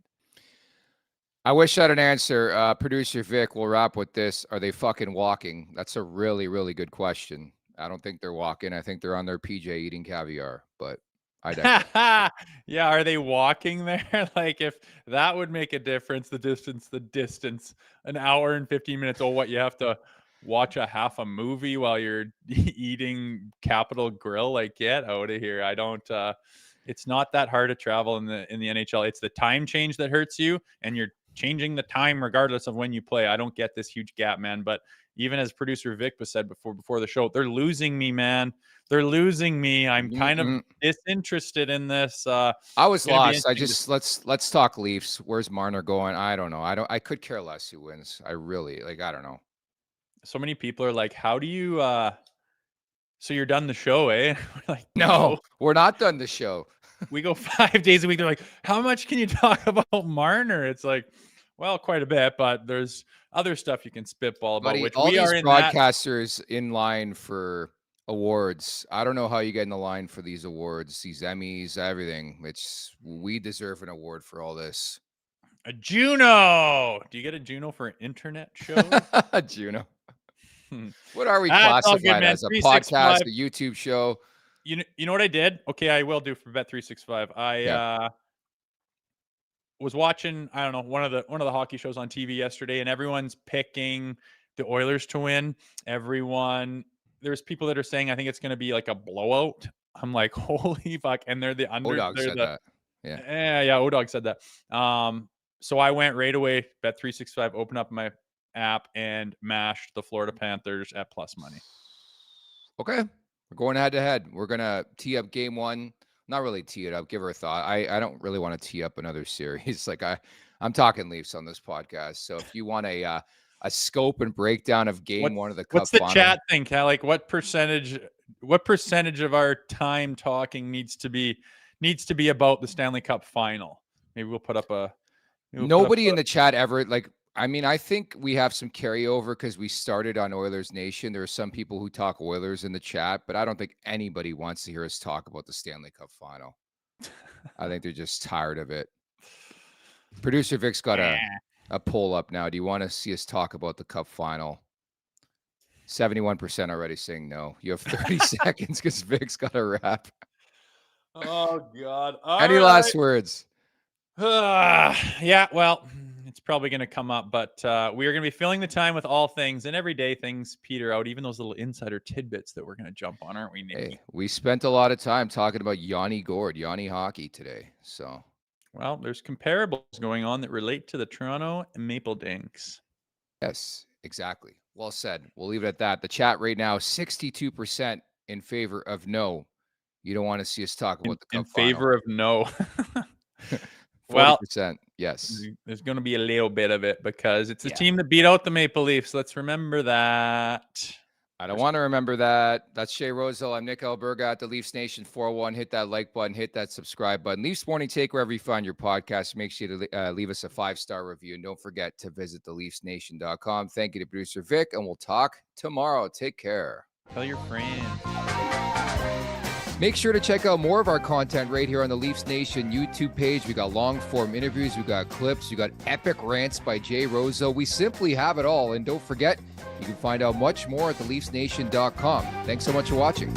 I wish I had an answer. Producer Vic will wrap with this. Are they fucking walking? That's a really, really good question. I don't think they're walking. I think they're on their PJ eating caviar, but yeah, are they walking there? Like if that would make a difference, the distance, an hour and 15 minutes. Oh, what you have to watch a half a movie while you're eating Capitol Grill? Like get out of here. I don't it's not that hard to travel in the NHL. It's the time change that hurts you, and you're changing the time regardless of when you play. I don't get this huge gap, man. But even as producer Vic was said before the show, they're losing me, man. They're losing me. I'm kind of disinterested in this. I was lost. Let's talk Leafs. Where's Marner going? I don't know. I could care less who wins. I don't know. So many people are like, how do you so you're done the show, eh? We're like, no, we're not done the show. We go 5 days a week. They're like, how much can you talk about Marner? It's like, well, quite a bit, but there's other stuff you can spitball about. Buddy, which all we these are in broadcasters in line for awards. I don't know how you get in the line for these awards, these Emmys, everything. We deserve an award for all this. A Juno. Do you get a Juno for an internet show? Juno. What are we classified as? A podcast, a YouTube show? You know what I did? Okay, I will do for Bet365. I was watching, I don't know, one of the hockey shows on TV yesterday, and everyone's picking the Oilers to win. There's people that are saying I think it's going to be like a blowout. I'm like, holy fuck! And they're the under. O-Dog said that. Yeah. O-Dog said that. So I went right away. Bet365. Opened up my app and mashed the Florida Panthers at plus money. Okay, we're going head to head. We're gonna tee up game 1. not really tee it up. Give her a thought. I don't really want to tee up another series. Like I'm talking Leafs on this podcast. So if you want a scope and breakdown of game one of the Cup what's the final, chat think? Like what percentage of our time talking needs to be about the Stanley Cup final? Maybe we'll put up a. Nobody in the chat ever like. I mean, I think we have some carryover because we started on Oilers Nation. There are some people who talk Oilers in the chat, but I don't think anybody wants to hear us talk about the Stanley Cup final. I think they're just tired of it. Producer Vic's got a poll up now. Do you want to see us talk about the Cup final? 71% already saying no. You have 30 seconds because Vic's got a wrap. Oh, God. Any last words? Yeah, well, it's probably going to come up, but we are going to be filling the time with all things and everyday things peter out, even those little insider tidbits that we're going to jump on, aren't we, Nicky? Hey, we spent a lot of time talking about Yanni Gourde, Yanni hockey today. So, well, there's comparables going on that relate to the Toronto Maple Dinks. Yes, exactly. Well said. We'll leave it at that. The chat right now, 62% in favor of no. You don't want to see us talk about the Cup final. In favor of no. 40%, yes. There's going to be a little bit of it because it's the team that beat out the Maple Leafs. Let's remember that. I don't want to remember that. That's Jay Rosehill. I'm Nick Alberga at the Leafs Nation 401. Hit that like button. Hit that subscribe button. Leafs Morning Take wherever you find your podcast. Make sure to leave us a 5-star review. And don't forget to visit theleafsnation.com. Thank you to producer Vic, and we'll talk tomorrow. Take care. Tell your friends. Make sure to check out more of our content right here on the Leafs Nation YouTube page. We got long-form interviews. We got clips. We got epic rants by Jay Rosehill. We simply have it all. And don't forget, you can find out much more at theleafsnation.com. Thanks so much for watching.